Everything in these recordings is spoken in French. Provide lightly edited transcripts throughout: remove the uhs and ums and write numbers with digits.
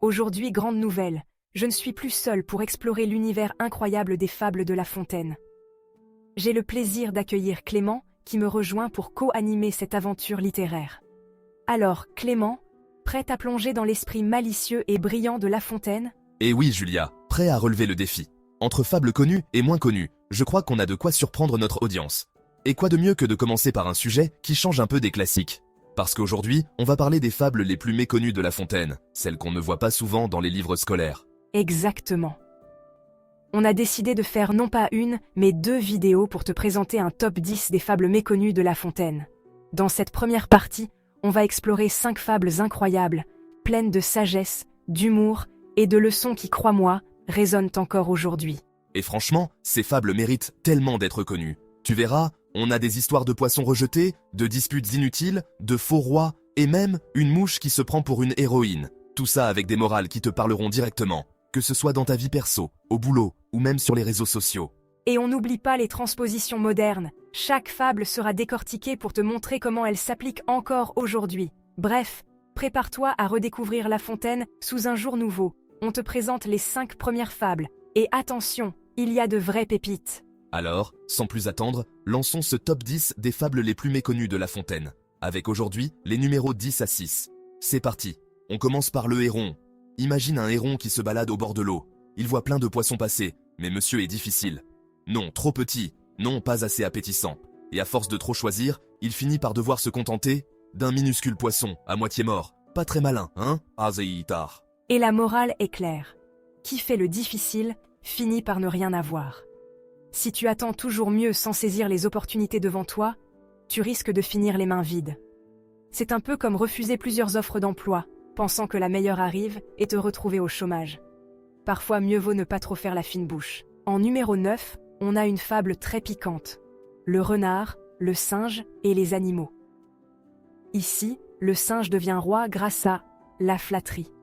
Aujourd'hui, grande nouvelle, je ne suis plus seule pour explorer l'univers incroyable des fables de La Fontaine. J'ai le plaisir d'accueillir Clément, qui me rejoint pour co-animer cette aventure littéraire. Alors, Clément, prêt à plonger dans l'esprit malicieux et brillant de La Fontaine? Et oui, Julia, prêt à relever le défi. Entre fables connues et moins connues, je crois qu'on a de quoi surprendre notre audience. Et quoi de mieux que de commencer par un sujet qui change un peu des classiques? Parce qu'aujourd'hui, on va parler des fables les plus méconnues de La Fontaine, celles qu'on ne voit pas souvent dans les livres scolaires. Exactement. On a décidé de faire non pas une, mais 2 vidéos pour te présenter un top 10 des fables méconnues de La Fontaine. Dans cette première partie, on va explorer 5 fables incroyables, pleines de sagesse, d'humour et de leçons qui, crois-moi, résonnent encore aujourd'hui. Et franchement, ces fables méritent tellement d'être connues. Tu verras, on a des histoires de poissons rejetés, de disputes inutiles, de faux rois, et même une mouche qui se prend pour une héroïne. Tout ça avec des morales qui te parleront directement, que ce soit dans ta vie perso, au boulot, ou même sur les réseaux sociaux. Et on n'oublie pas les transpositions modernes. Chaque fable sera décortiquée pour te montrer comment elle s'applique encore aujourd'hui. Bref, prépare-toi à redécouvrir La Fontaine sous un jour nouveau. On te présente les 5 premières fables. Et attention, il y a de vraies pépites. Alors, sans plus attendre, lançons ce top 10 des fables les plus méconnues de La Fontaine, avec aujourd'hui les numéros 10 à 6. C'est parti. On commence par le héron. Imagine un héron qui se balade au bord de l'eau. Il voit plein de poissons passer, mais monsieur est difficile. Non, trop petit, non, pas assez appétissant. Et à force de trop choisir, il finit par devoir se contenter d'un minuscule poisson, à moitié mort. Pas très malin, hein? Azeitar. Et la morale est claire. Qui fait le difficile, finit par ne rien avoir. Si tu attends toujours mieux sans saisir les opportunités devant toi, tu risques de finir les mains vides. C'est un peu comme refuser plusieurs offres d'emploi, pensant que la meilleure arrive et te retrouver au chômage. Parfois, mieux vaut ne pas trop faire la fine bouche. En numéro 9, on a une fable très piquante. Le renard, le singe et les animaux. Ici, le singe devient roi grâce à la flatterie.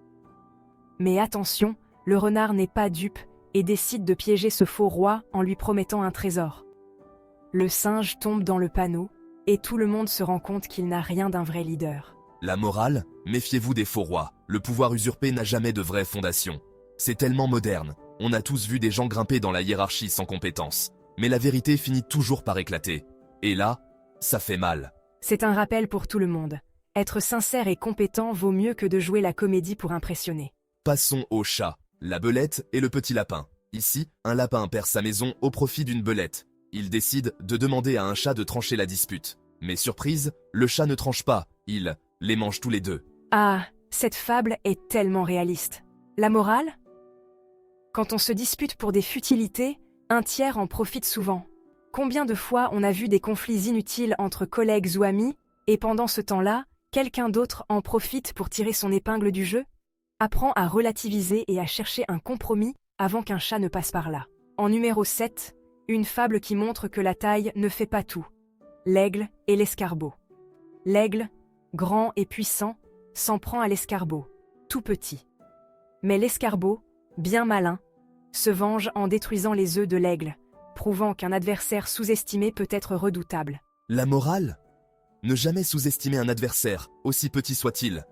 Mais attention, le renard n'est pas dupe et décide de piéger ce faux roi en lui promettant un trésor. Le singe tombe dans le panneau et tout le monde se rend compte qu'il n'a rien d'un vrai leader. La morale, méfiez-vous des faux rois. Le pouvoir usurpé n'a jamais de vraie fondation. C'est tellement moderne. On a tous vu des gens grimper dans la hiérarchie sans compétence. Mais la vérité finit toujours par éclater. Et là, ça fait mal. C'est un rappel pour tout le monde. Être sincère et compétent vaut mieux que de jouer la comédie pour impressionner. Passons au chat, la belette et le petit lapin. Ici, un lapin perd sa maison au profit d'une belette. Il décide de demander à un chat de trancher la dispute. Mais surprise, le chat ne tranche pas, il les mange tous les deux. Ah, cette fable est tellement réaliste. La morale? Quand on se dispute pour des futilités, un tiers en profite souvent. Combien de fois on a vu des conflits inutiles entre collègues ou amis, et pendant ce temps-là, quelqu'un d'autre en profite pour tirer son épingle du jeu? Apprends à relativiser et à chercher un compromis avant qu'un chat ne passe par là. En numéro 7, une fable qui montre que la taille ne fait pas tout. L'aigle et l'escargot. L'aigle, grand et puissant, s'en prend à l'escargot, tout petit. Mais l'escargot, bien malin, se venge en détruisant les œufs de l'aigle, prouvant qu'un adversaire sous-estimé peut être redoutable. La morale? Ne jamais sous-estimer un adversaire, aussi petit soit-il.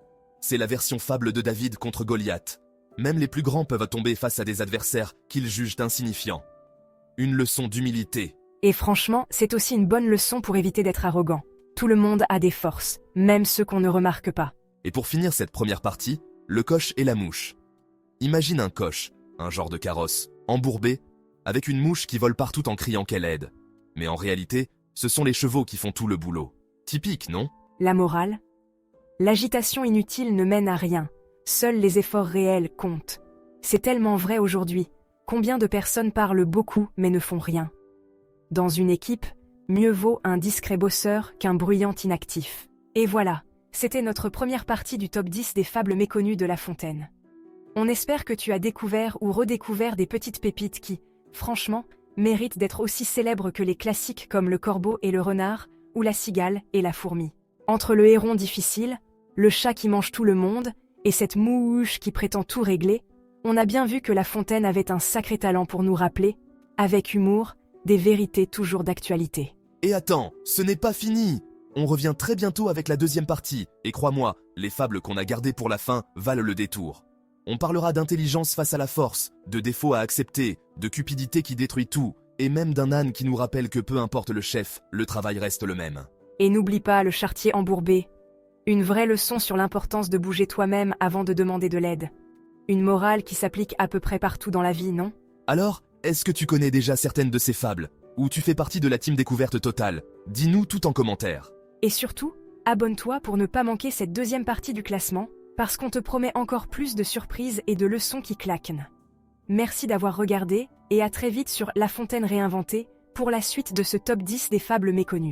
C'est la version fable de David contre Goliath. Même les plus grands peuvent tomber face à des adversaires qu'ils jugent insignifiants. Une leçon d'humilité. Et franchement, c'est aussi une bonne leçon pour éviter d'être arrogant. Tout le monde a des forces, même ceux qu'on ne remarque pas. Et pour finir cette première partie, le coche et la mouche. Imagine un coche, un genre de carrosse, embourbé, avec une mouche qui vole partout en criant qu'elle aide. Mais en réalité, ce sont les chevaux qui font tout le boulot. Typique, non? La morale? L'agitation inutile ne mène à rien. Seuls les efforts réels comptent. C'est tellement vrai aujourd'hui. Combien de personnes parlent beaucoup mais ne font rien? Dans une équipe, mieux vaut un discret bosseur qu'un bruyant inactif. Et voilà, c'était notre première partie du top 10 des fables méconnues de La Fontaine. On espère que tu as découvert ou redécouvert des petites pépites qui, franchement, méritent d'être aussi célèbres que les classiques comme le corbeau et le renard, ou la cigale et la fourmi. Entre le héron difficile, le chat qui mange tout le monde, et cette mouche qui prétend tout régler, on a bien vu que La Fontaine avait un sacré talent pour nous rappeler, avec humour, des vérités toujours d'actualité. Et attends, ce n'est pas fini! On revient très bientôt avec la deuxième partie, et crois-moi, les fables qu'on a gardées pour la fin valent le détour. On parlera d'intelligence face à la force, de défauts à accepter, de cupidité qui détruit tout, et même d'un âne qui nous rappelle que peu importe le chef, le travail reste le même. Et n'oublie pas le charretier embourbé. Une vraie leçon sur l'importance de bouger toi-même avant de demander de l'aide. Une morale qui s'applique à peu près partout dans la vie, non? Alors, est-ce que tu connais déjà certaines de ces fables? Ou tu fais partie de la team découverte totale? Dis-nous tout en commentaire. Et surtout, abonne-toi pour ne pas manquer cette deuxième partie du classement, parce qu'on te promet encore plus de surprises et de leçons qui claquent. Merci d'avoir regardé, et à très vite sur La Fontaine réinventée, pour la suite de ce top 10 des fables méconnues.